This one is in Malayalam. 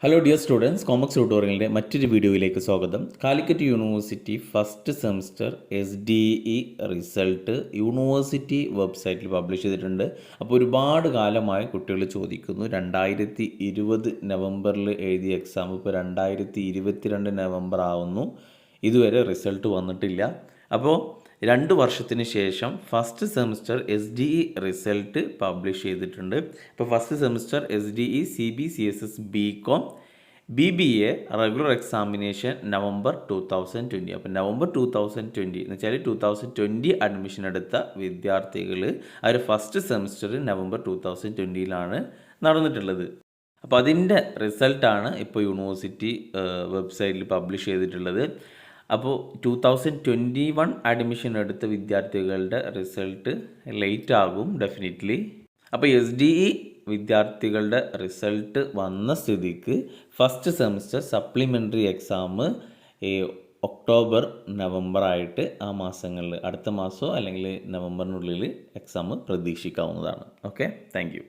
ഹലോ ഡിയർ സ്റ്റുഡൻസ്, കോമക്സ് ട്യൂട്ടോറിയലിൻ്റെ മറ്റൊരു വീഡിയോയിലേക്ക് സ്വാഗതം. Calicut university first semester SDE result university വെബ്സൈറ്റിൽ പബ്ലിഷ് ചെയ്തിട്ടുണ്ട്. അപ്പോൾ ഒരുപാട് കാലമായി കുട്ടികൾ ചോദിക്കുന്നു, 2020 നവംബറിൽ എഴുതിയ എക്സാം ഇപ്പോൾ 2022 നവംബർ ആവുന്നു, ഇതുവരെ റിസൾട്ട് വന്നിട്ടില്ല. അപ്പോൾ 2 വർഷത്തിന് ശേഷം first semester SDE result publish ചെയ്തിട്ടുണ്ട്. ഇപ്പോൾ first semester SDE CBCSS BCom BBA regular examination November 2020. അപ്പോൾ നവംബർ 2020 എന്ന് വെച്ചാൽ 2020 അഡ്മിഷൻ എടുത്ത വിദ്യാർത്ഥികൾ അവർ ഫസ്റ്റ് സെമസ്റ്റർ നവംബർ 2020 നടന്നിട്ടുള്ളത്. അപ്പോൾ അതിൻ്റെ റിസൾട്ടാണ് ഇപ്പോൾ യൂണിവേഴ്സിറ്റി വെബ്സൈറ്റിൽ പബ്ലിഷ് ചെയ്തിട്ടുള്ളത്. അപ്പോൾ 2021 അഡ്മിഷൻ എടുത്ത വിദ്യാർത്ഥികളുടെ റിസൾട്ട് ലേറ്റ് ആകും ഡെഫിനറ്റ്ലി. അപ്പോൾ SDE വിദ്യാർത്ഥികളുടെ റിസൾട്ട് വന്ന സ്ഥിതിക്ക് first semester supplementary exam October November ആയിട്ട് ആ മാസങ്ങളിൽ അടുത്ത മാസമോ അല്ലെങ്കിൽ നവംബറിനുള്ളിൽ എക്സാം പ്രതീക്ഷിക്കാവുന്നതാണ്. Okay, thank U.